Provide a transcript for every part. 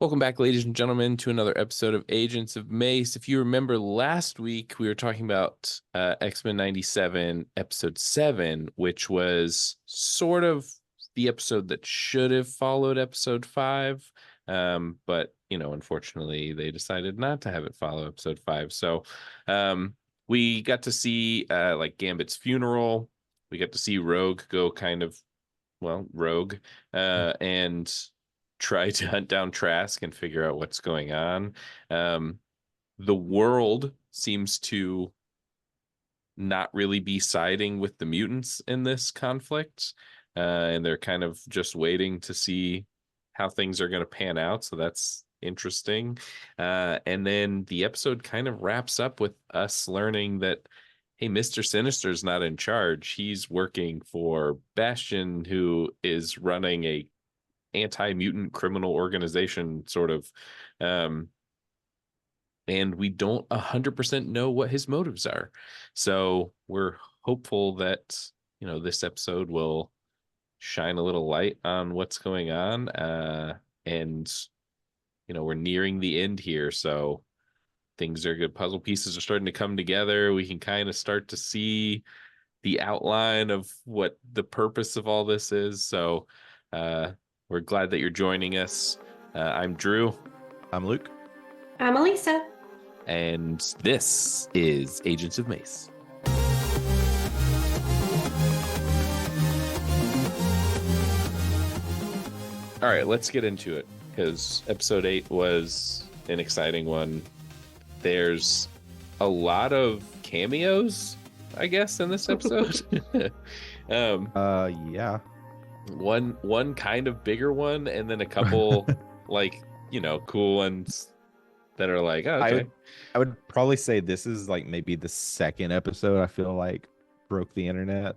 Welcome back, ladies and gentlemen, to another episode of Agents of Mace. If you remember last week, we were talking about X-Men 97, episode 7, which was sort of the episode that should have followed episode 5. But, unfortunately, they decided not to have it follow episode 5. So we got to see Gambit's funeral. We got to see Rogue go kind of, rogue. And try to hunt down Trask and figure out what's going on. The world seems to not really be siding with the mutants in this conflict, and they're kind of just waiting to see how things are going to pan out. So that's interesting. And then the episode kind of wraps up with us learning that, hey, Mr. Sinister's not in charge. He's working for Bastion, who is running a anti-mutant criminal organization sort of, and we don't 100% know what his motives are. So we're hopeful that this episode will shine a little light on what's going on, and we're nearing the end here, so things are good. Puzzle pieces are starting to come together. We can kind of start to see the outline of what the purpose of all this is. So we're glad that you're joining us. I'm Drew. I'm Luke. I'm Elisa. And this is Agents of Mace. All right, let's get into it, because episode 8 was an exciting one. There's a lot of cameos, I guess, in this episode. Yeah. One kind of bigger one, and then a couple cool ones that are like, oh, okay. I would probably say this is like maybe the second episode I feel like broke the internet.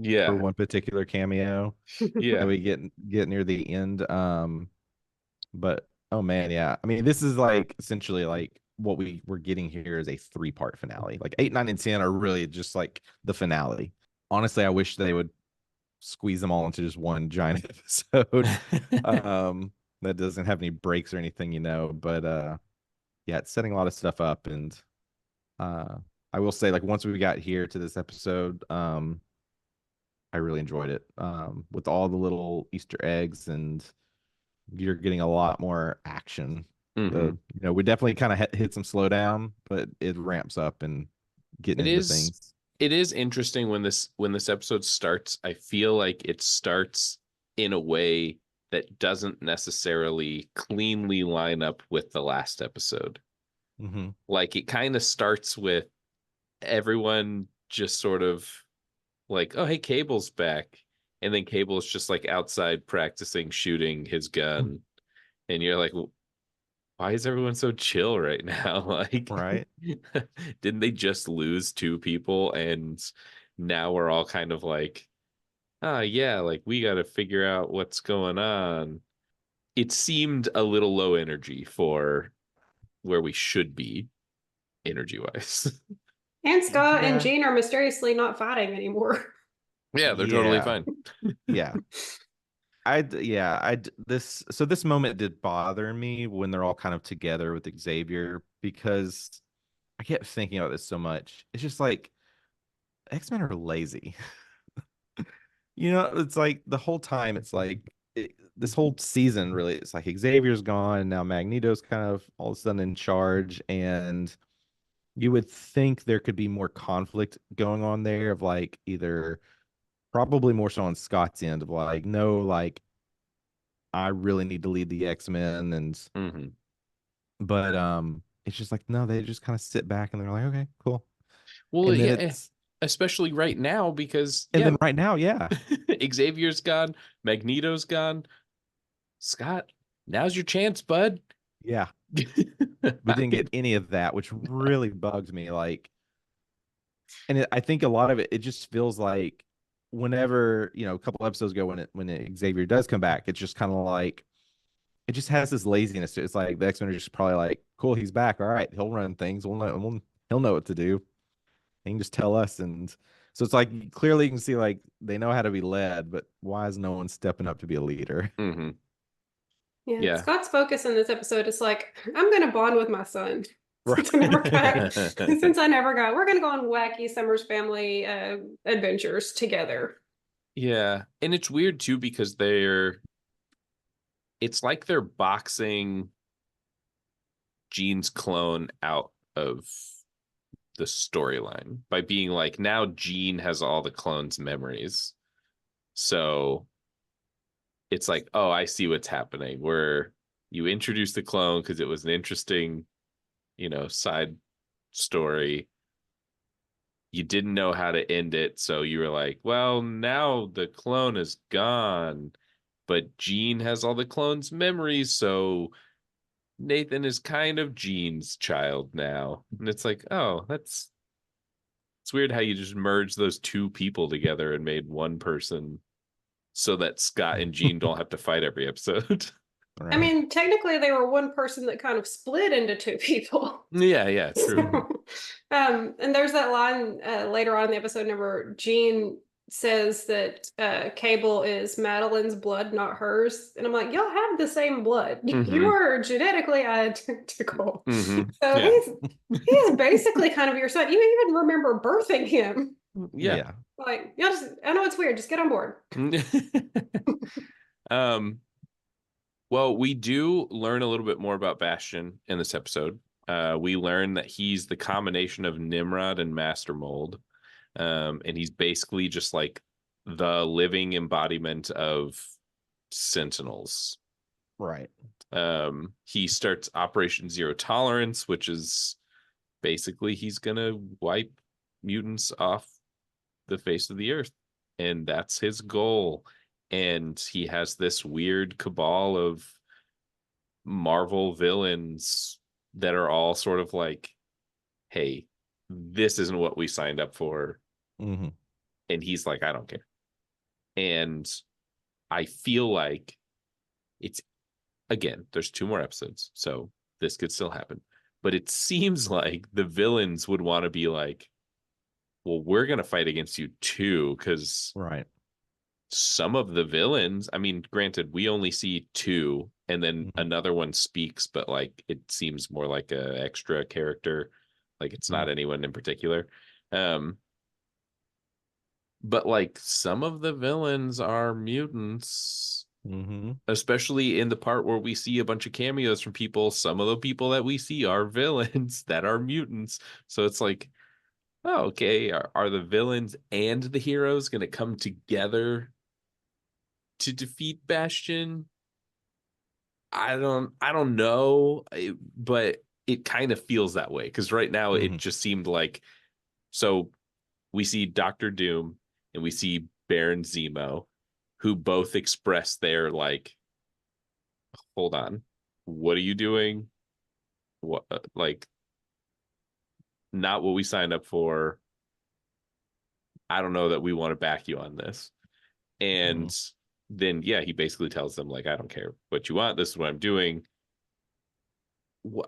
Yeah. For one particular cameo. Yeah. That we get near the end. But oh man, yeah. I mean, this is like essentially like what we're getting here is a 3-part finale. Like 8, 9, and 10 are really just like the finale. Honestly, I wish they would squeeze them all into just one giant episode. That doesn't have any breaks or anything, but yeah, it's setting a lot of stuff up. And I will say, like, once we got here to this episode, I really enjoyed it, with all the little Easter eggs, and you're getting a lot more action. Mm-hmm. We definitely kind of hit some slowdown, but it ramps up and getting into things. It is interesting when this episode starts. I feel like it starts in a way that doesn't necessarily cleanly line up with the last episode. Mm-hmm. Like, it kind of starts with everyone just sort of like, oh, hey, Cable's back. And then Cable's just like outside practicing shooting his gun. And you're like, why is everyone so chill right now? Like, right? Didn't they just lose 2 people? And now we're all kind of like, yeah, like, we got to figure out what's going on. It seemed a little low energy for where we should be energy wise. And Scott and Jean are mysteriously not fighting anymore. Yeah, they're totally fine. Yeah. This moment did bother me when they're all kind of together with Xavier, because I kept thinking about this so much. It's just like X-Men are lazy. It's like the whole time, it's like this whole season, really, it's like Xavier's gone. Now Magneto's kind of all of a sudden in charge, and you would think there could be more conflict going on there, of like either probably more so on Scott's end of like, no, like, I really need to lead the X-Men, and but it's just like, no, they just kind of sit back and they're like, okay, cool. Well, and yeah, especially right now, because then right now, yeah, Xavier's gone, Magneto's gone. Scott, now's your chance, bud. Yeah. But didn't get any of that, which really bugs me. Like, and I think a lot of it just feels like whenever, a couple episodes ago when Xavier does come back, it's just kind of like, it just has this laziness. It's like the X-Men are just probably like, cool, he's back. All right, he'll run things. He'll know what to do. He can just tell us. And so it's like, clearly you can see like they know how to be led, but why is no one stepping up to be a leader? Mm-hmm. Yeah, Yeah. Scott's focus in this episode is like, I'm gonna bond with my son. Right. Since I never got, we're gonna go on wacky Summers family adventures together. Yeah. And it's weird too because it's like they're boxing Jean's clone out of the storyline by being like, now Jean has all the clone's memories. So it's like, oh, I see what's happening. Where you introduce the clone because it was an interesting, side story. You didn't know how to end it, so you were like, well, now the clone is gone, but Jean has all the clone's memories, so Nathan is kind of Jean's child now. And it's like, oh, it's weird how you just merged those two people together and made one person so that Scott and Jean don't have to fight every episode. I Right. mean, technically, they were one person that kind of split into two people. Yeah, true. And there's that line later on in the episode number, Jean says that Cable is Madeline's blood, not hers. And I'm like, y'all have the same blood. You are genetically identical. So Yeah. he's basically kind of your son. You even remember birthing him. Yeah. Like, y'all just, I know it's weird, just get on board. Well, we do learn a little bit more about Bastion in this episode. We learn that he's the combination of Nimrod and Master Mold. And he's basically just like the living embodiment of Sentinels. Right. He starts Operation Zero Tolerance, which is basically he's gonna wipe mutants off the face of the earth, and that's his goal. And he has this weird cabal of Marvel villains that are all sort of like, hey, this isn't what we signed up for. Mm-hmm. And he's like, I don't care. And I feel like it's, again, there's 2 more episodes, so this could still happen. But it seems like the villains would want to be like, well, we're going to fight against you too, because Right. some of the villains, I mean, granted, we only see 2, and then another one speaks, but like it seems more like a extra character, like it's not anyone in particular. But like some of the villains are mutants, especially in the part where we see a bunch of cameos from people. Some of the people that we see are villains that are mutants. So it's like, oh, okay, are the villains and the heroes going to come together to defeat Bastion? I don't know, but it kind of feels that way because right now it just seemed like, so we see Doctor Doom and we see Baron Zemo, who both express their like, hold on, what are you doing? What, like, not what we signed up for. I don't know that we want to back you on this. And then, yeah, he basically tells them, like, I don't care what you want. This is what I'm doing.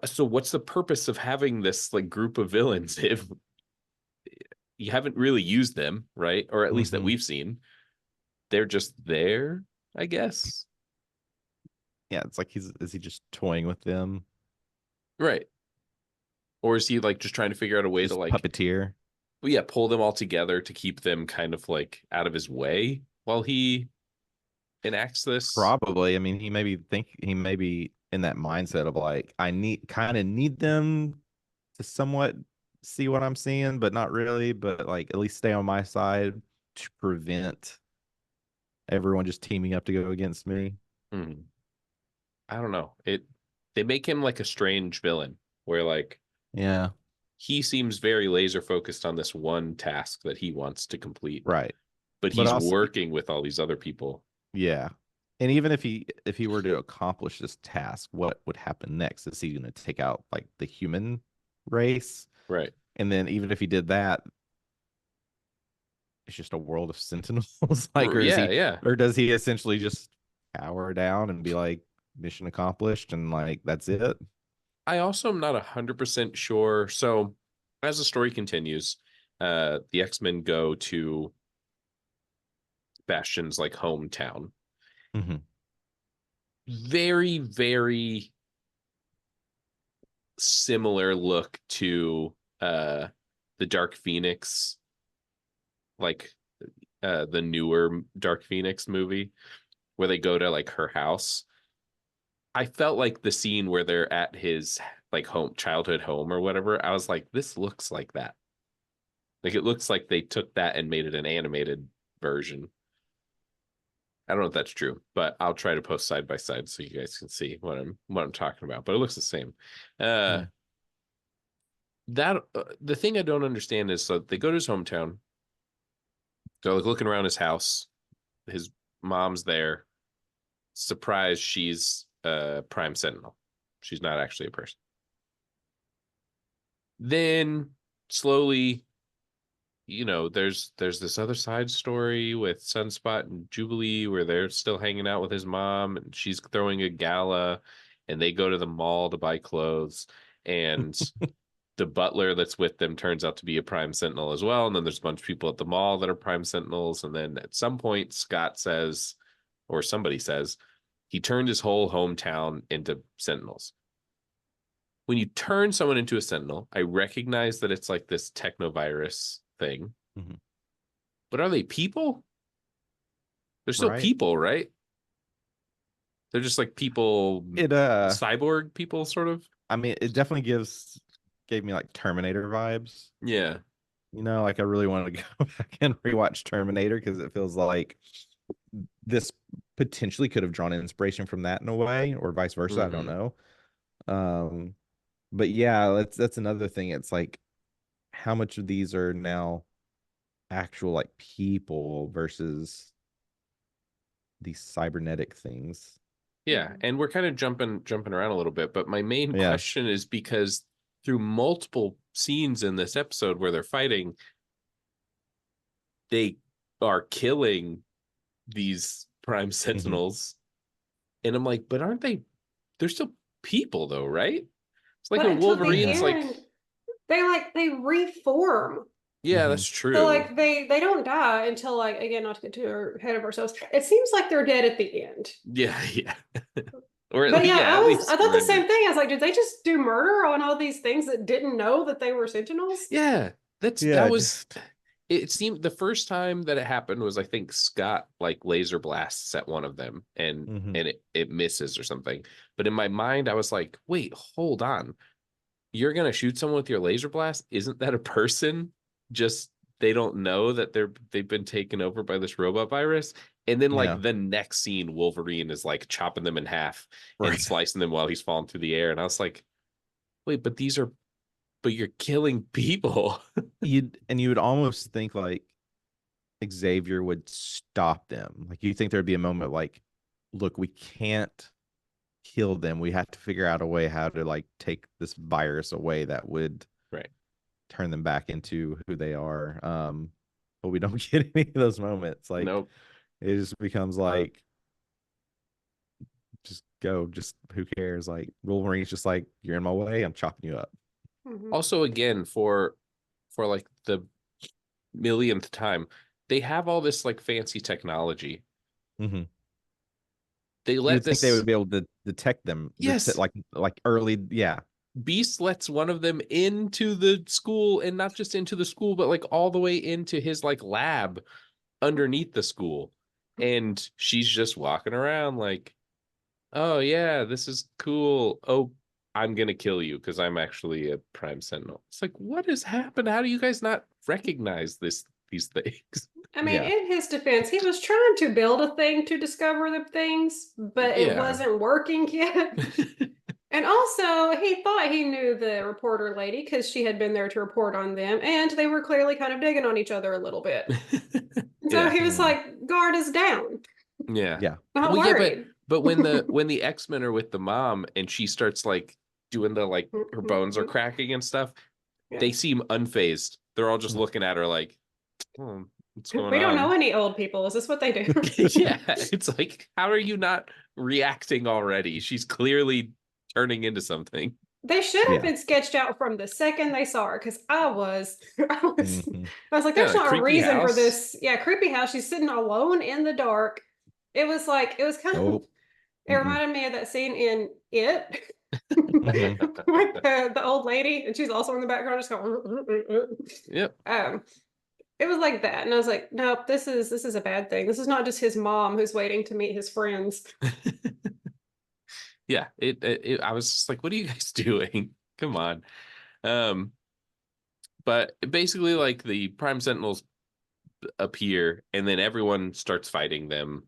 So what's the purpose of having this like group of villains if you haven't really used them, right? Or at least that we've seen. They're just there, I guess. Yeah, it's like is he just toying with them? Right. Or is he like just trying to figure out a way Just to like puppeteer? Well, yeah, pull them all together to keep them kind of like out of his way while he enacts this? Probably. I mean, he may be in that mindset of like, I need them to somewhat see what I'm seeing, but not really, but like at least stay on my side to prevent everyone just teaming up to go against me. I don't know. They make him like a strange villain where like Yeah. he seems very laser focused on this one task that he wants to complete. Right. But But he's also, working with all these other people. yeah. And even if he were to accomplish this task, what would happen next? Is he going to take out like the human race? Right. And then even if he did that, it's just a world of sentinels. Like, or does he essentially just power down and be like, mission accomplished, and like that's it? I also am not 100% sure. So as the story continues, the X-Men go to Bastion's like hometown. very, very similar look to the Dark Phoenix, like the newer Dark Phoenix movie where they go to like her house. I felt like the scene where they're at his like childhood home or whatever. I was like, this looks like that. Like it looks like they took that and made it an animated version. I don't know if that's true, but I'll try to post side by side so you guys can see what I'm talking about. But it looks the same. That the thing I don't understand is, so they go to his hometown. They're like looking around his house. His mom's there. Surprise, she's a Prime Sentinel. She's not actually a person. Then slowly, there's this other side story with Sunspot and Jubilee where they're still hanging out with his mom, and she's throwing a gala, and they go to the mall to buy clothes, and the butler that's with them turns out to be a Prime Sentinel as well. And then there's a bunch of people at the mall that are Prime Sentinels. And then at some point, Scott says, or somebody says, he turned his whole hometown into Sentinels. When you turn someone into a Sentinel, I recognize that it's like this technovirus thing. Mm-hmm. But are they people? They're still people, right? They're just like people, cyborg people, sort of. I mean, it definitely gave me like Terminator vibes. Yeah. Like I really wanted to go back and rewatch Terminator because it feels like this potentially could have drawn inspiration from that in a way, or vice versa. I don't know. But yeah, that's another thing. It's like how much of these are now actual like people versus these cybernetic things. Yeah, and we're kind of jumping around a little bit, but my main question is because through multiple scenes in this episode where they're fighting, they are killing these Prime Sentinels. And I'm like, but aren't they're still people though, right? It's like a Wolverine's like they reform. Yeah, that's true. So like they don't die until, like, again, not to get too ahead of ourselves. It seems like they're dead at the end. Yeah. I thought the same thing. I was like, did they just do murder on all these things that didn't know that they were Sentinels? Yeah. It seemed the first time that it happened was, I think, Scott like laser blasts at one of them and it misses or something. But in my mind, I was like, wait, hold on. You're gonna shoot someone with your laser blast? Isn't that a person? Just they don't know that they've been taken over by this robot virus. And then like the next scene, Wolverine is like chopping them in half and slicing them while he's falling through the air. And I was like, wait, but you're killing people. you would almost think like Xavier would stop them. Like you think there'd be a moment like, look, we can't kill them. We have to figure out a way how to like take this virus away that would turn them back into who they are. But we don't get any of those moments. Like nope. It just becomes like just who cares? Like Wolverine's just like, you're in my way, I'm chopping you up. Also, again, for like the millionth time, they have all this like fancy technology. They let think they would be able to detect them. Yes, like early. Yeah. Beast lets one of them into the school, and not just into the school, but like all the way into his like lab underneath the school. And she's just walking around like, oh yeah, this is cool. Oh, I'm gonna kill you because I'm actually a Prime Sentinel. It's like, what has happened? How do you guys not recognize these things? I mean, in his defense, he was trying to build a thing to discover the things, but it wasn't working yet. And also, he thought he knew the reporter lady because she had been there to report on them, and they were clearly kind of digging on each other a little bit. So he was like, guard is down. Yeah. Not worried. But when the X-Men are with the mom and she starts like doing the like her bones are cracking and stuff, they seem unfazed. They're all just looking at her like, what's going on? We don't know any old people. Is this what they do? Yeah. It's like, how are you not reacting already? She's clearly turning into something. They should have been sketched out from the second they saw her, because I was like, there's not a reason for this. Yeah, creepy house. She's sitting alone in the dark. It was like, it was kind of It reminded me of that scene in It Mhm. with the old lady, and she's also in the background just going. Yep. It was like that, and I was like, nope, this is a bad thing. This is not just his mom who's waiting to meet his friends. Yeah, I was just like, what are you guys doing? Come on. But basically, like, the Prime Sentinels appear, and then everyone starts fighting them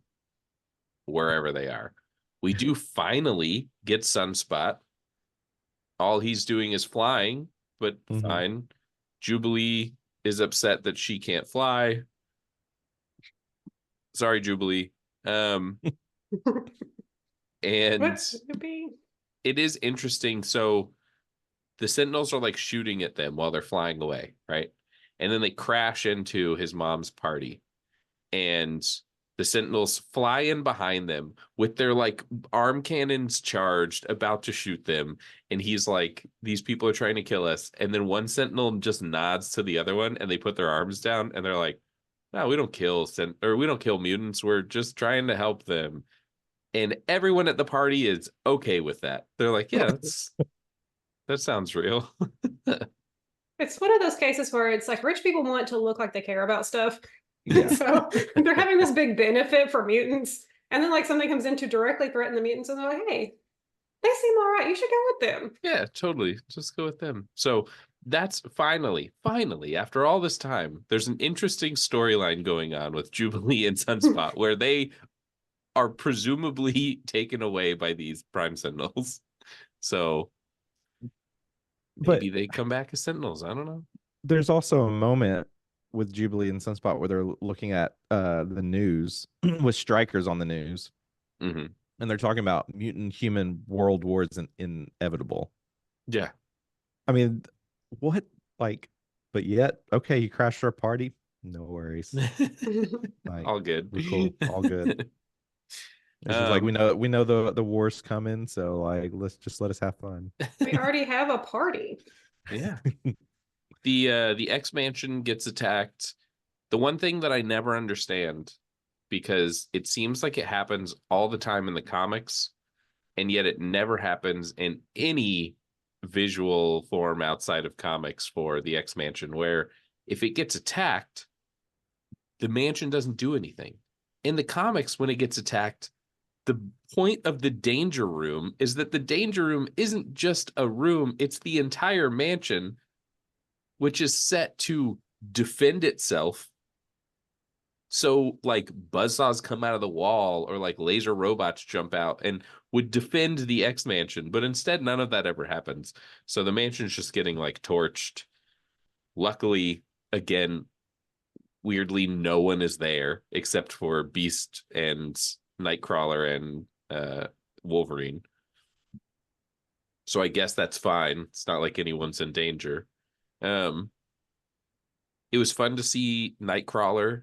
wherever they are. We do finally get Sunspot. All he's doing is flying, but fine. Jubilee is upset that she can't fly. Sorry, Jubilee. And What would be? it is interesting. So the Sentinels are like shooting at them while they're flying away, right? And then they crash into his mom's party. And the Sentinels fly in behind them with their like arm cannons charged, about to shoot them. And he's like, these people are trying to kill us. And then one Sentinel just nods to the other one, and they put their arms down, and they're like, no, we don't kill we don't kill mutants. We're just trying to help them. And everyone at the party is okay with that. They're like, yeah, that sounds real. It's one of those cases where it's like rich people want to look like they care about stuff. Yeah. So they're having this big benefit for mutants. And then like something comes in to directly threaten the mutants, and they're like, hey, they seem all right. You should go with them. Yeah, totally. Just go with them. So that's finally, after all this time, there's an interesting storyline going on with Jubilee and Sunspot where they are presumably taken away by these Prime Sentinels. So But maybe they come back as Sentinels. I don't know. there's also a moment with Jubilee and Sunspot where they're looking at the news with strikers on the news, Mm-hmm. and they're talking about mutant human world wars inevitable. Yeah. I mean, what? Like, but yet, okay, you crashed our party. No worries. Like, All good. we're cool. All good. It's just like we know the war's coming, so like let us have fun. We already have a party. Yeah. The X Mansion gets attacked. The one thing that I never understand, because it seems like it happens all the time in the comics, and yet it never happens in any visual form outside of comics for the X Mansion, where if it gets attacked, the mansion doesn't do anything. In the comics, when it gets attacked, the point of the danger room is that the danger room isn't just a room, it's the entire mansion, which is set to defend itself. So like buzzsaws come out of the wall, or like laser robots jump out and would defend the X Mansion, but instead none of that ever happens. So the mansion's just getting like torched. Luckily, again, weirdly, no one is there except for Beast and Nightcrawler and Wolverine. So I guess that's fine. It's not like anyone's in danger. It was fun to see Nightcrawler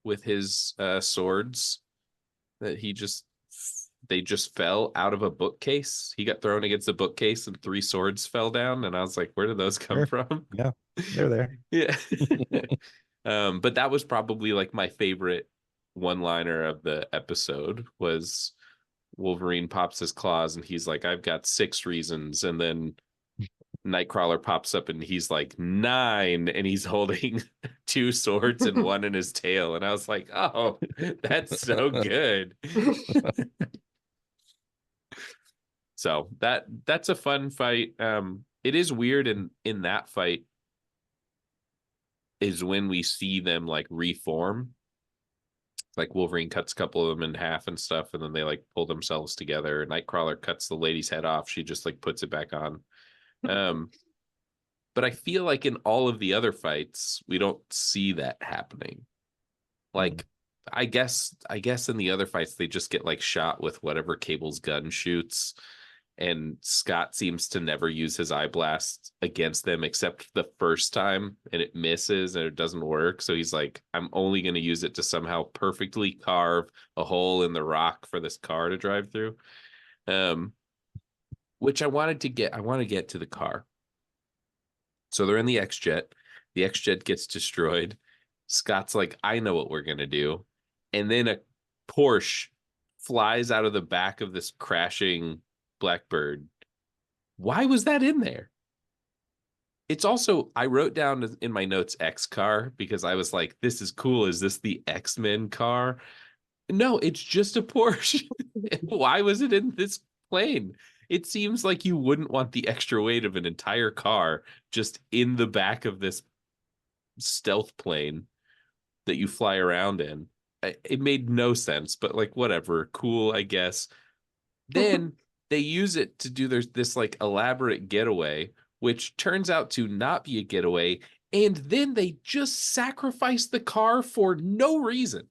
with his swords that they just fell out of a bookcase. He got thrown against a bookcase and 3 swords fell down, and I was like, where did those come from? Yeah, they're there. Yeah. But that was probably like my favorite one-liner of the episode was Wolverine pops his claws and he's like, I've got 6 reasons, and then Nightcrawler pops up and he's like 9, and he's holding 2 swords and one in his tail, and I was like, oh, that's so good. So that's a fun fight. It is weird in that fight is when we see them like reform. Like Wolverine cuts a couple of them in half and stuff, and then they like pull themselves together. Nightcrawler cuts the lady's head off. She just like puts it back on. But I feel like in all of the other fights, we don't see that happening. Like, I guess in the other fights, they just get like shot with whatever Cable's gun shoots. And Scott seems to never use his eye blast against them except the first time, and it misses and it doesn't work. So he's like, I'm only going to use it to somehow perfectly carve a hole in the rock for this car to drive through. Which I want to get to the car. So they're in the X-Jet. The X-Jet gets destroyed. Scott's like, I know what we're going to do. And then a Porsche flies out of the back of this crashing Blackbird. Why was that in there? It's also, I wrote down in my notes X car because I was like, this is cool. Is this the X-Men car? No, it's just a Porsche. Why was it in this plane? It seems like you wouldn't want the extra weight of an entire car just in the back of this stealth plane that you fly around in. It made no sense, but like, whatever. Cool, I guess. Then they use it to do this like elaborate getaway, which turns out to not be a getaway. And then they just sacrifice the car for no reason.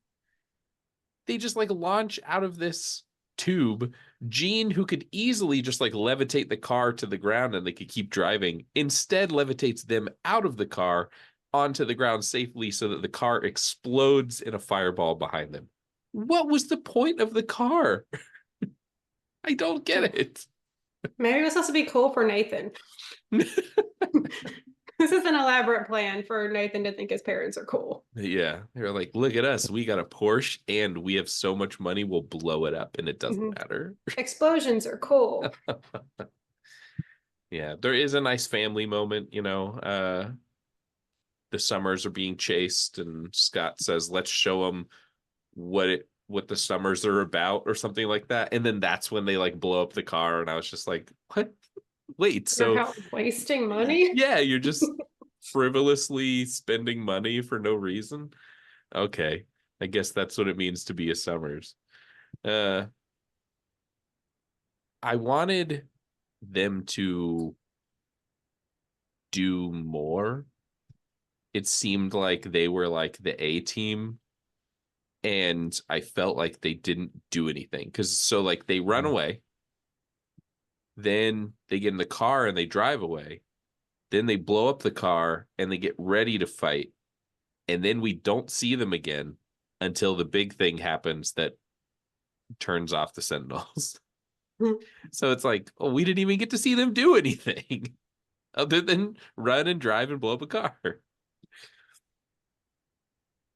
They just like launch out of this tube. Gene, who could easily just like levitate the car to the ground and they could keep driving, instead levitates them out of the car onto the ground safely so that the car explodes in a fireball behind them. What was the point of the car? I don't get it. Maybe it was supposed to be cool for Nathan. This is an elaborate plan for Nathan to think his parents are cool. Yeah, they're like, look at us. We got a Porsche and we have so much money, we'll blow it up and it doesn't matter. Explosions are cool. Yeah, there is a nice family moment, you know. The Summers are being chased and Scott says, let's show them what the Summers are about or something like that. And then that's when they like blow up the car. And I was just like, what? Wait, so You're wasting money? Yeah, you're just frivolously spending money for no reason. Okay, I guess that's what it means to be a Summers. I wanted them to do more. It seemed like they were like the A team, and I felt like they didn't do anything. Because so like they run away, then they get in the car and they drive away. Then they blow up the car and they get ready to fight. And then we don't see them again until the big thing happens that turns off the Sentinels. So it's like, oh, we didn't even get to see them do anything other than run and drive and blow up a car.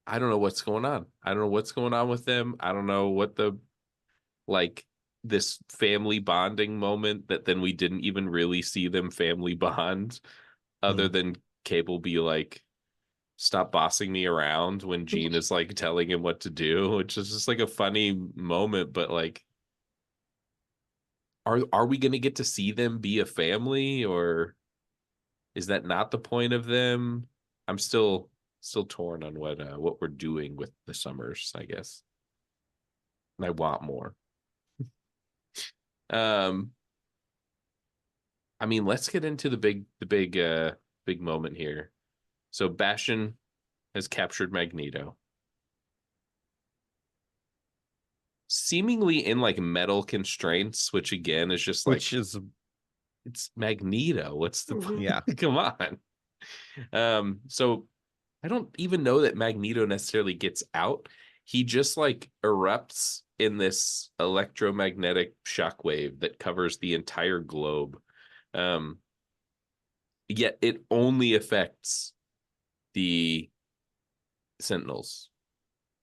I don't know what's going on. I don't know what's going on with them. I don't know what like this family bonding moment that then we didn't even really see them family bond other than Cable be like, stop bossing me around when Gene is like telling him what to do, which is just like a funny moment. But like, are we going to get to see them be a family, or is that not the point of them? I'm still torn on what we're doing with the Summers, I guess. And I want more. I mean, let's get into the big moment here. So Bastion has captured Magneto. Seemingly in like metal constraints, which again is just like it's Magneto. What's the point? Yeah. Come on. So I don't even know that Magneto necessarily gets out. He just like erupts in this electromagnetic shockwave that covers the entire globe. Yet it only affects the Sentinels.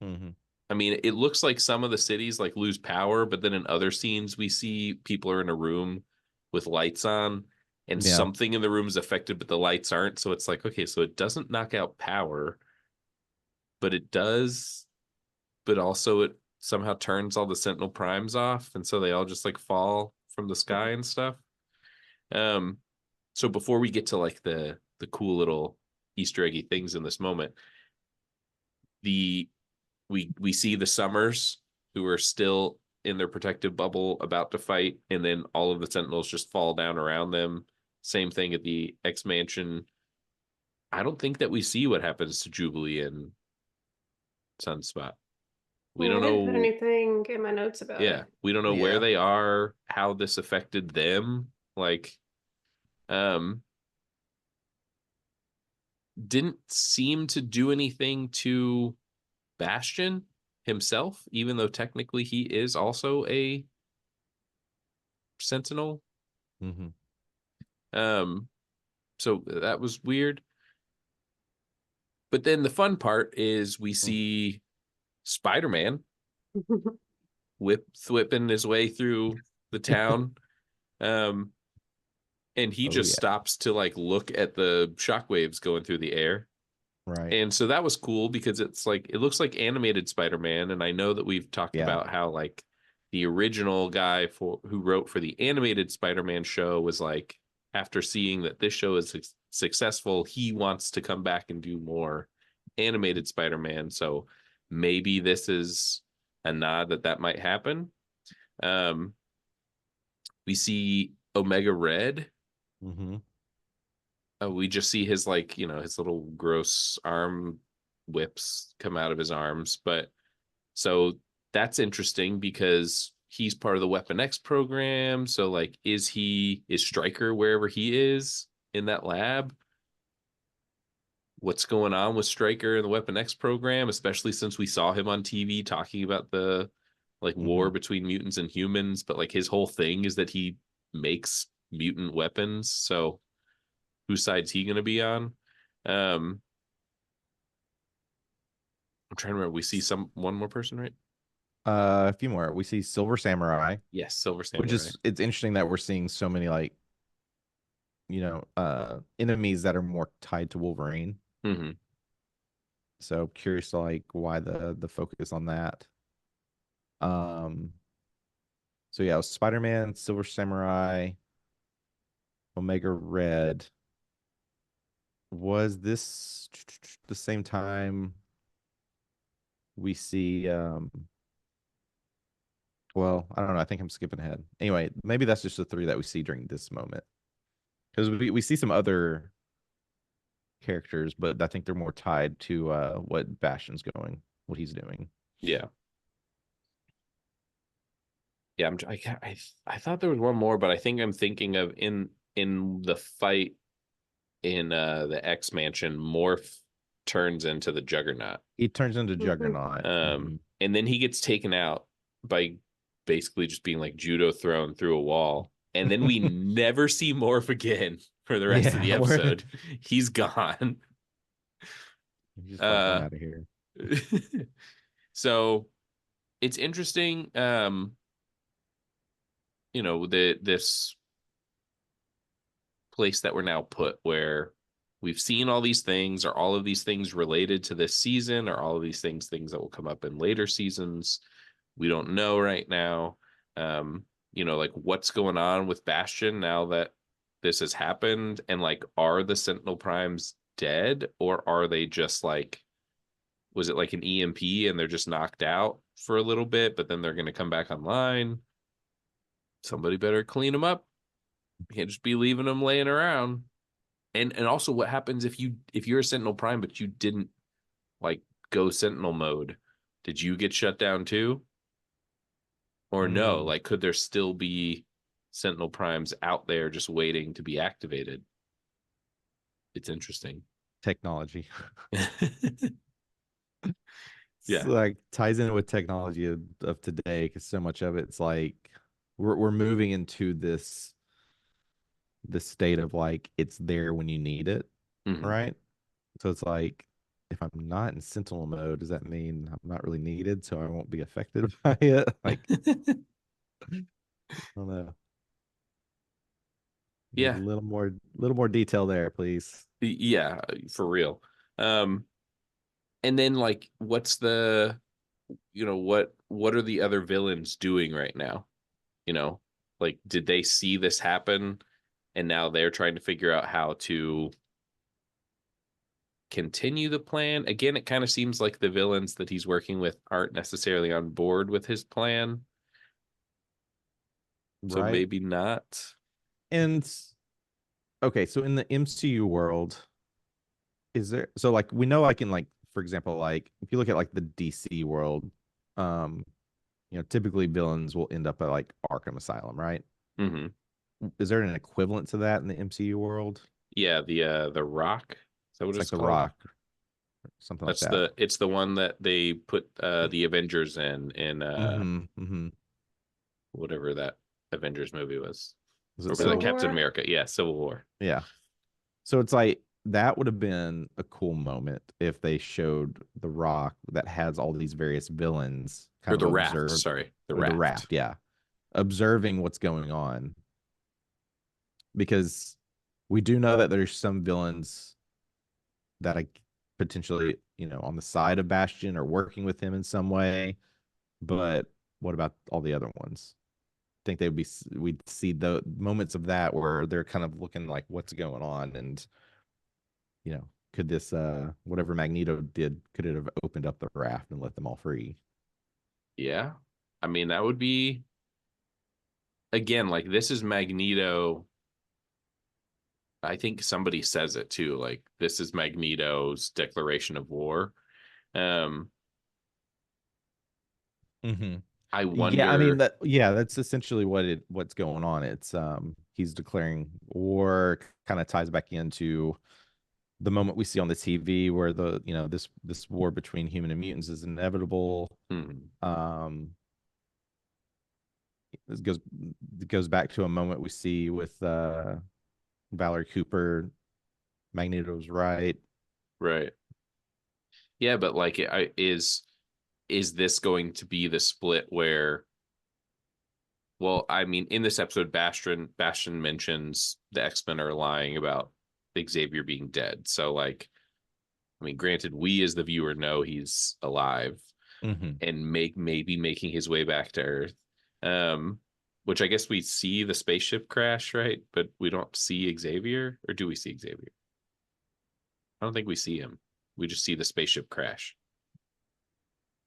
I mean, it looks like some of the cities like lose power, but then in other scenes we see people are in a room with lights on and something in the room is affected, but the lights aren't. So it's like, okay, so it doesn't knock out power, but it does, but also it somehow turns all the Sentinel primes off. And so they all just like fall from the sky and stuff. So before we get to like the cool little Easter eggy things in this moment, we see the Summers who are still in their protective bubble about to fight, and then all of the Sentinels just fall down around them. Same thing at the X Mansion. I don't think that we see what happens to Jubilee and Sunspot. We don't I didn't know put anything in my notes about it. we don't know where they are, how this affected them. Like, didn't seem to do anything to Bastion himself, even though technically he is also a Sentinel. So that was weird. But then the fun part is we see Spider-Man whipping his way through the town. And he just yeah. stops to like look at the shockwaves going through the air. Right. And so that was cool because it's like it looks like animated Spider-Man. And I know that we've talked Yeah. about how like the original guy who wrote for the animated Spider-Man show was like, after seeing that this show is successful, he wants to come back and do more animated Spider-Man. So maybe this is a nod that might happen. We see Omega Red. Mm-hmm. We just see his like, his little gross arm whips come out of his arms. But so that's interesting because he's part of the Weapon X program. So like, is Stryker wherever he is in that lab? What's going on with Stryker and the Weapon X program, especially since we saw him on TV talking about the like war between mutants and humans, but like his whole thing is that he makes mutant weapons. So whose side's he going to be on? I'm trying to remember. We see one more person, right? A few more. We see Silver Samurai, Yes, Silver Samurai. which is it's interesting that we're seeing so many like enemies that are more tied to Wolverine. Mm-hmm. So curious to like why the focus on that. So yeah, it was Spider-Man, Silver Samurai, Omega Red. Was this the same time we see well, I don't know. I think I'm skipping ahead. Anyway, maybe that's just the three that we see during this moment. Because we see some other characters, but I think they're more tied to what Bastion's going, what he's doing. Yeah. Yeah, I thought there was one more, but I think I'm thinking of in the fight in the X Mansion, Morph turns into the Juggernaut. He turns into Juggernaut. And then he gets taken out by basically just being like judo thrown through a wall. And then we never see Morph again for the rest of the episode. He's gone. He's just like, I'm out of here. So it's interesting. This place that we're now put where we've seen all these things. Are all of these things related to this season? Are all of these things that will come up in later seasons? We don't know right now. Like what's going on with Bastion now that this has happened, and like, are the Sentinel Primes dead, or are they just like, was it like an EMP and they're just knocked out for a little bit, but then they're going to come back online? Somebody better clean them up. You can't just be leaving them laying around. And also, what happens if you're a Sentinel Prime but you didn't like go Sentinel mode? Did you get shut down too? Or no? Like, could there still be Sentinel Primes out there just waiting to be activated? It's interesting. Technology. Yeah, like ties in with technology of today, because so much of it's like we're moving into this state of like it's there when you need it, right? So it's like, if I'm not in Sentinel mode, does that mean I'm not really needed, so I won't be affected by it? Like, I don't know. Yeah. A little more detail there, please. Yeah, for real. And then like, what's the, what are the other villains doing right now? Like, did they see this happen and now they're trying to figure out how to continue the plan? Again, it kind of seems like the villains that he's working with aren't necessarily on board with his plan. So Right. maybe not. And okay, so in the MCU world, is there, so like we know, like in like, for example, like if you look at like the DC world, typically villains will end up at like Arkham Asylum, right? Mm-hmm. Is there an equivalent to that in the MCU world? Yeah, the Rock. Is that what it's like called? The Rock, something like that. It's the one that they put the Avengers in whatever that Avengers movie was. Was it Or was it Civil Captain War? America? Yeah, Civil War. Yeah. So it's like that would have been a cool moment if they showed the rock that has all these various villains Or kind the of raft, observe, sorry. The or the raft. raft, yeah, observing what's going on, because we do know that there's some villains that I potentially, on the side of Bastion or working with him in some way. But what about all the other ones? I think we'd see the moments of that where they're kind of looking like what's going on, and could this whatever Magneto did, could it have opened up the raft and let them all free? Yeah. I mean, that would be, again, like, this is Magneto. I think somebody says it too, like, this is Magneto's declaration of war. Um, I Yeah, I mean wonder, that's essentially what's going on. It's he's declaring war, kind of ties back into the moment we see on the TV where this war between human and mutants is inevitable. hmm, Um, this goes back to a moment we see with Valerie Cooper. Magneto's right. right. Yeah, but like, is this going to be the split where, well, I mean, in this episode, Bastion mentions the X-Men are lying about Xavier being dead. So, like, I mean, granted, we as the viewer know he's alive Mm-hmm. and maybe making his way back to Earth. Um, which I guess we see the spaceship crash, right? But we don't see Xavier, or do we see Xavier? I don't think we see him. We just see the spaceship crash.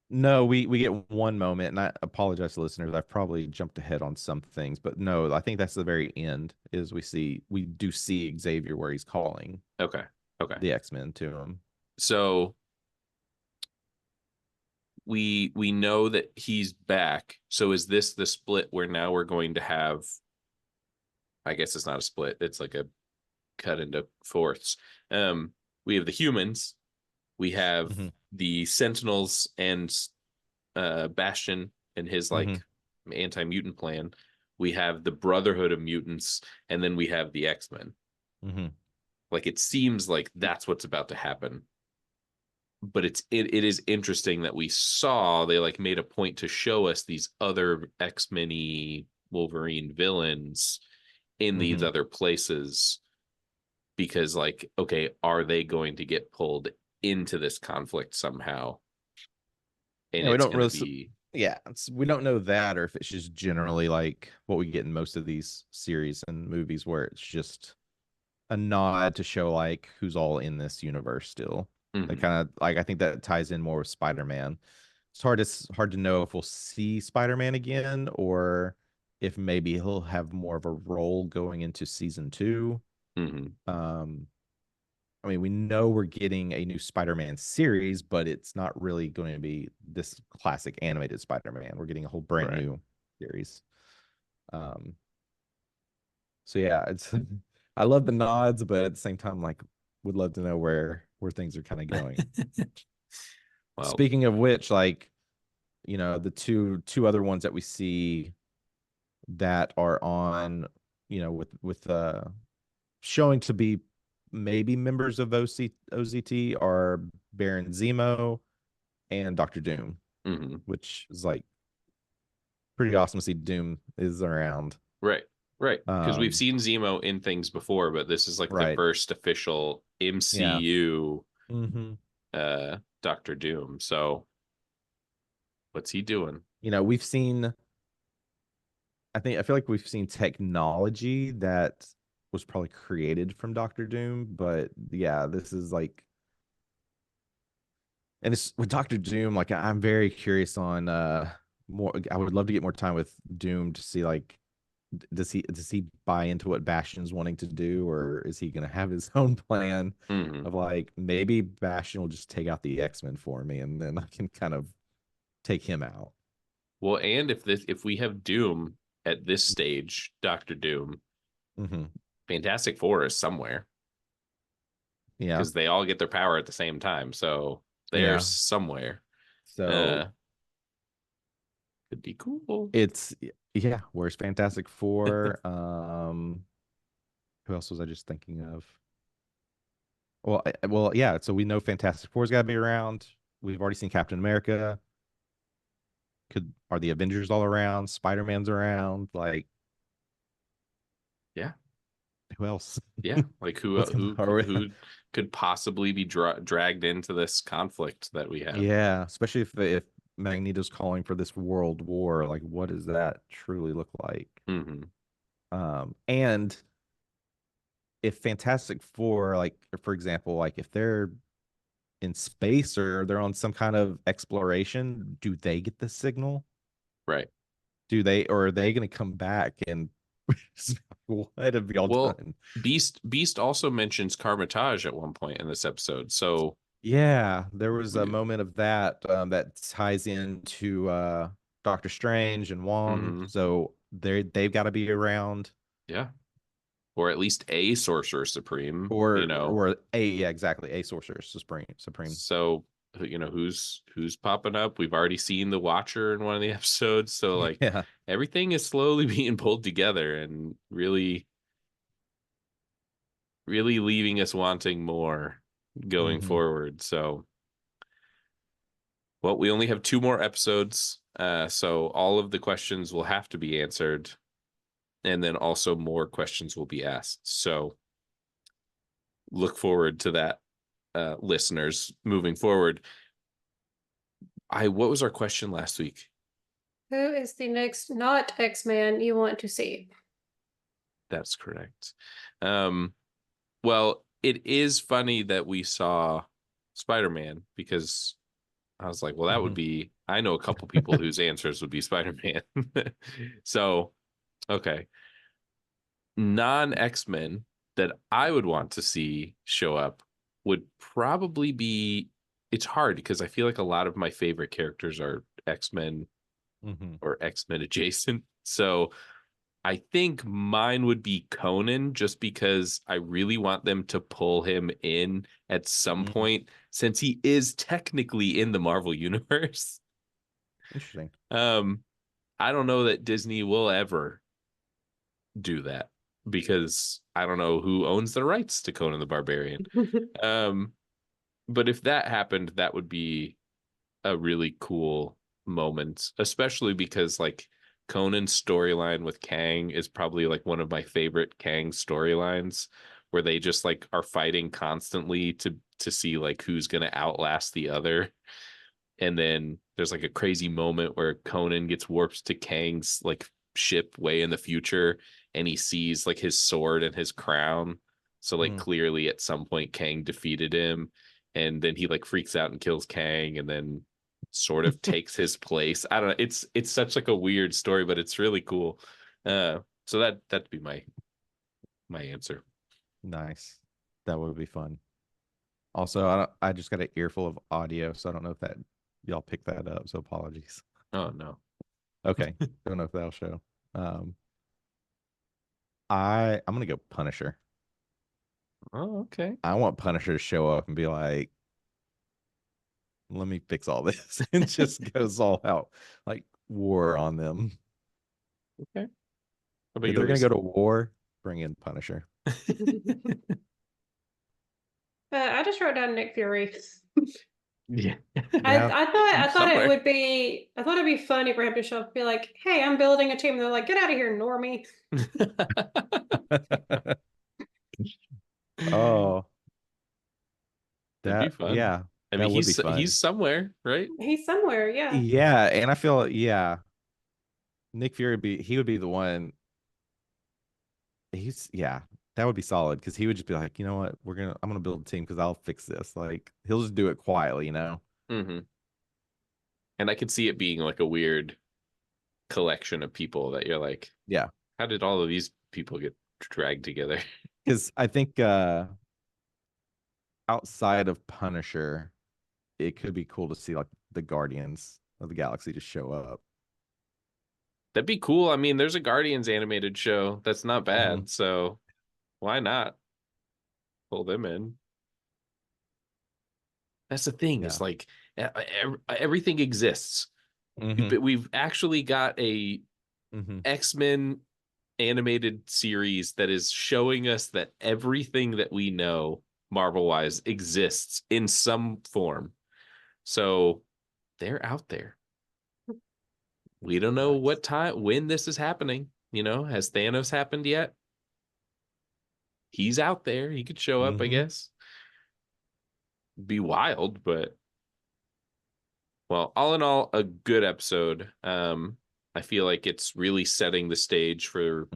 No, we get one moment, and I apologize to listeners. I've probably jumped ahead on some things, but no, I think that's the very end. Is we do see Xavier where he's calling Okay. Okay. the X-Men to him. So we know that he's back. So is this the split where now we're going to have, I guess it's not a split, it's like a cut into fourths. We have the humans, we have Mm-hmm. the Sentinels and Bastion and his Mm-hmm. like anti-mutant plan. We have the Brotherhood of Mutants, and then we have the X-Men. Mm-hmm. Like, it seems like that's what's about to happen. But it is interesting that we saw they like made a point to show us these other X-Men-y Wolverine villains in these Mm-hmm. other places, because, like, okay, are they going to get pulled into this conflict somehow? And Yeah, we it's don't going to really. be, Yeah, we don't know that, or if it's just generally like what we get in most of these series and movies, where it's just a nod to show like who's all in this universe still. They mhm, kind of like, I think that ties in more with Spider-Man. It's hard to know if we'll see Spider-Man again, or if maybe he'll have more of a role going into season 2. mhm, Um, I mean, we know we're getting a new Spider-Man series, but it's not really going to be this classic animated Spider-Man. We're getting a whole brand right. new series. Um, so yeah, it's I love the nods, but at the same time, like, would love to know where things are kind of going. Well, Speaking of which, like, the two other ones that we see that are on, with showing to be maybe members of OZT are Baron Zemo and Doctor Doom, mhm, which is like pretty awesome to see Doom is around. right, right. Because we've Um, seen Zemo in things before, but this is like the right. first official Yeah. MCU Hmm. Doctor Doom. So what's he doing? We've seen, I feel like we've seen technology that was probably created from Doctor Doom, but yeah, this is like, and it's with Doctor Doom, like I'm very curious on more. I would love to get more time with Doom to see, like, does he buy into what Bastion's wanting to do, or is he gonna have his own plan Mhm. of like, maybe Bastion will just take out the X-Men for me and then I can kind of take him out. Well, and if we have Doom at this stage, Doctor Doom, Hmm. Fantastic Four is somewhere, Yeah. because they all get their power at the same time. So they're Yeah. somewhere. So Uh, could be cool. it's, yeah, where's Fantastic Four? Who else was I just thinking of? Well, yeah. So we know Fantastic Four's got to be around. We've already seen Captain America. Are the Avengers all around? Spider-Man's around. Like, Yeah. who else? Yeah. Like What's gonna? Are we, who could possibly be dragged into this conflict that we have? yeah, especially if Magneto's calling for this world war. Like, what does that truly look like? Hmm. And if Fantastic Four, like for example, like if they're in space or they're on some kind of exploration, do they get the signal? Right. Do they, or are they going to come back and what have y'all Well, done? Beast also mentions Carmitage at one point in this episode. So Yeah, there was a we, moment of that that ties into Doctor Strange and Wong, mhm, so they've got to be around, yeah, or at least a Sorcerer Supreme, or a yeah, exactly, a Sorcerer Supreme. So who's popping up. We've already seen the Watcher in one of the episodes, so like Yeah. everything is slowly being pulled together and really really leaving us wanting more going Hmm. forward. So, well, we only have 2 more episodes, so all of the questions will have to be answered, and then also more questions will be asked. So look forward to that, listeners, moving forward. What was our question last week? Who is the next not X-Man you want to see? That's correct. Um, well, it is funny that we saw Spider-Man, because I was like, well, that would Hmm. be, I know a couple people whose answers would be Spider-Man. So, okay. Non-X-Men that I would want to see show up would probably be, it's hard because I feel like a lot of my favorite characters are X-Men Hmm. or X-Men adjacent. So I think mine would be Conan, just because I really want them to pull him in at some Hmm. point, since he is technically in the Marvel universe. Interesting. Um, I don't know that Disney will ever do that, because I don't know who owns the rights to Conan the Barbarian. Um, but if that happened, that would be a really cool moment, especially because like Conan's storyline with Kang is probably like one of my favorite Kang storylines, where they just like are fighting constantly to see like who's gonna outlast the other. And then there's like a crazy moment where Conan gets warped to Kang's like ship way in the future, and he sees like his sword and his crown. So like Mm. clearly at some point Kang defeated him, and then he like freaks out and kills Kang, and then sort of takes his place. I don't know. It's such like a weird story, but it's really cool. So that'd be my answer. Nice. That would be fun. Also, I just got an earful of audio, so I don't know if that y'all picked that up. So apologies. Oh no. Okay, don't know if that'll show. Um, I'm gonna go Punisher. Oh, okay. I want Punisher to show up and be like, "Let me fix all this," and just goes all out like war on them. Okay. How about If they're gonna yours? go to war, bring in Punisher. I just wrote down Nick Fury. Yeah. Yeah. I thought it Somewhere. would be I thought it'd be funny for him to show up and be like, "Hey, I'm building a team." And they're like, "Get out of here, normie." Oh, That'd be that fun. yeah, I mean, that would be he's fun. somewhere, right? He's somewhere, yeah. Yeah, and I feel yeah, Nick Fury would be the one. He's yeah, that would be solid because he would just be like, you know what, I'm gonna build a team because I'll fix this. Like he'll just do it quietly, you know. Hmm. And I could see it being like a weird collection of people that you're like, Yeah, how did all of these people get dragged together? because I think outside of Punisher, it could be cool to see like the Guardians of the Galaxy just show up. That'd be cool. I mean, there's a Guardians animated show that's not Mhm. bad, so why not pull them in? That's the thing. Is Yeah. like everything exists. Hmm. We've actually got a Hmm. X-Men animated series that is showing us that everything that we know Marvel wise exists in some form. So they're out there. We don't know what time, when this is happening. Has Thanos happened yet? He's out there. He could show up, I guess. Be wild, but well, all in all, a good episode. I feel like it's really setting the stage for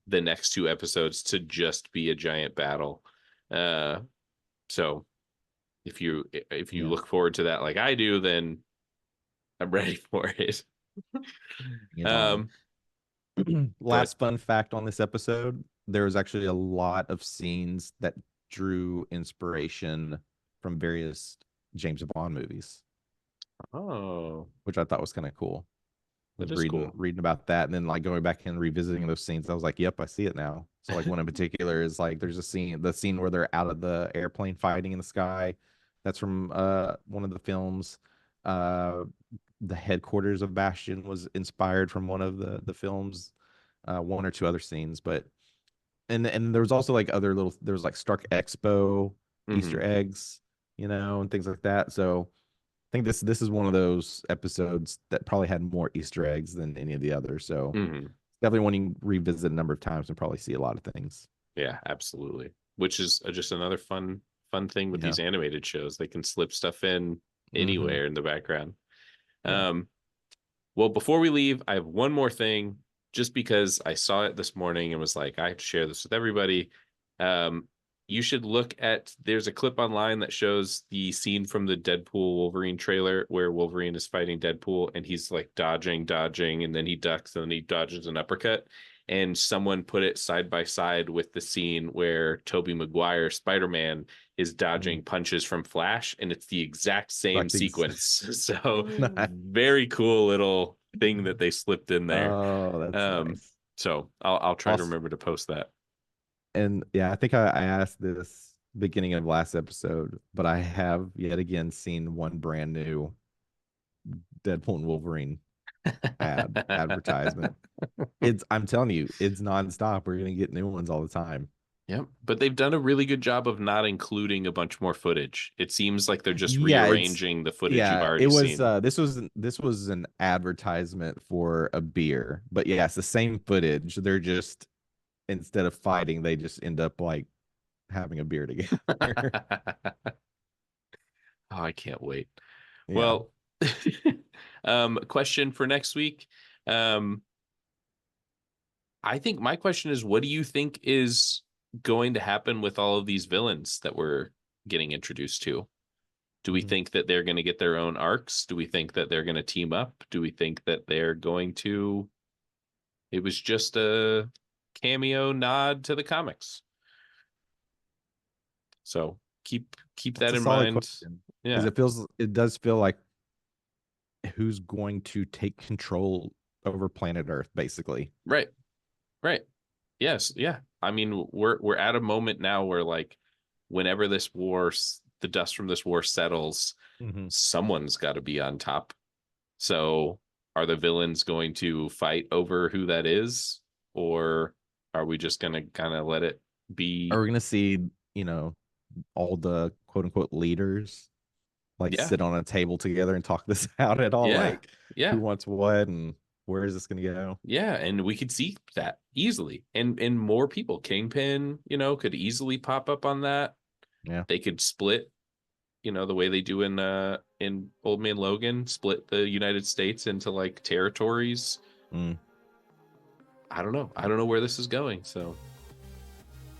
the next 2 episodes to just be a giant battle. So if you look forward to that like I do, then I'm ready for it. Last fun fact on this episode, there was actually a lot of scenes that drew inspiration from various James Bond movies. Oh, which I thought was kind of cool. That is reading cool. reading about that, and then like going back and revisiting those scenes, I was like, yep, I see it now. So like one in particular is like there's the scene where they're out of the airplane fighting in the sky. That's from one of the films. The headquarters of Bastion was inspired from one of the films, one or two other scenes, but and there was also like other little, there was like Stark Expo Easter eggs, and things like that. So I think this is one of those episodes that probably had more Easter eggs than any of the others. So definitely one you revisit a number of times and probably see a lot of things. Yeah, absolutely. Which is just another fun thing with these animated shows. They can slip stuff in anywhere in the background. Well, before we leave, I have one more thing, just because I saw it this morning and was like, I have to share this with everybody. You should look at, there's a clip online that shows the scene from the Deadpool Wolverine trailer where Wolverine is fighting Deadpool and he's like dodging, and then he ducks and then he dodges an uppercut. And someone put it side by side with the scene where Tobey Maguire, Spider-Man, is dodging punches from Flash, and it's the exact same sequence. So very cool little thing that they slipped in there. Oh, that's nice. So I'll try to remember to post that. And yeah, I think I asked this beginning of last episode, but I have yet again seen one brand new Deadpool and Wolverine advertisement. I'm telling you, it's nonstop. We're gonna get new ones all the time. Yep, but they've done a really good job of not including a bunch more footage. It seems like they're just rearranging the footage you've already seen. This was an advertisement for a beer, but yeah, it's the same footage. They're just, instead of fighting, they just end up like having a beer together. Oh, I can't wait. Yeah. Well, question for next week. I think my question is, what do you think is going to happen with all of these villains that we're getting introduced to? Do we think that they're going to get their own arcs? Do we think that they're going to team up? Do we think that they're going to, it was just a cameo nod to the comics? So keep that in mind. Yeah, because it does feel like who's going to take control over planet Earth, basically. Right. Yes. Yeah. I mean, we're at a moment now where, like, whenever this war, the dust from this war settles, someone's got to be on top. So are the villains going to fight over who that is, or are we just going to kind of let it be? Are we going to see, all the quote unquote leaders sit on a table together and talk this out at all? Who wants what and where is this going to go? Yeah, and we could see that easily, and more people. Kingpin, could easily pop up on that. Yeah, they could split, the way they do in Old Man Logan, split the United States into like territories. I don't know where this is going. So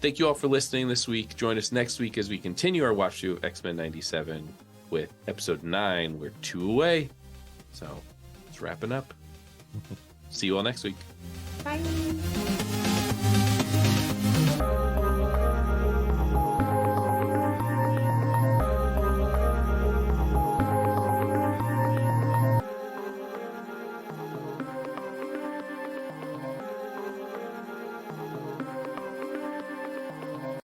thank you all for listening this week. Join us next week as we continue our watch through of X-Men 97 with episode 9. We're 2 away, so it's wrapping up. See you all next week. Bye.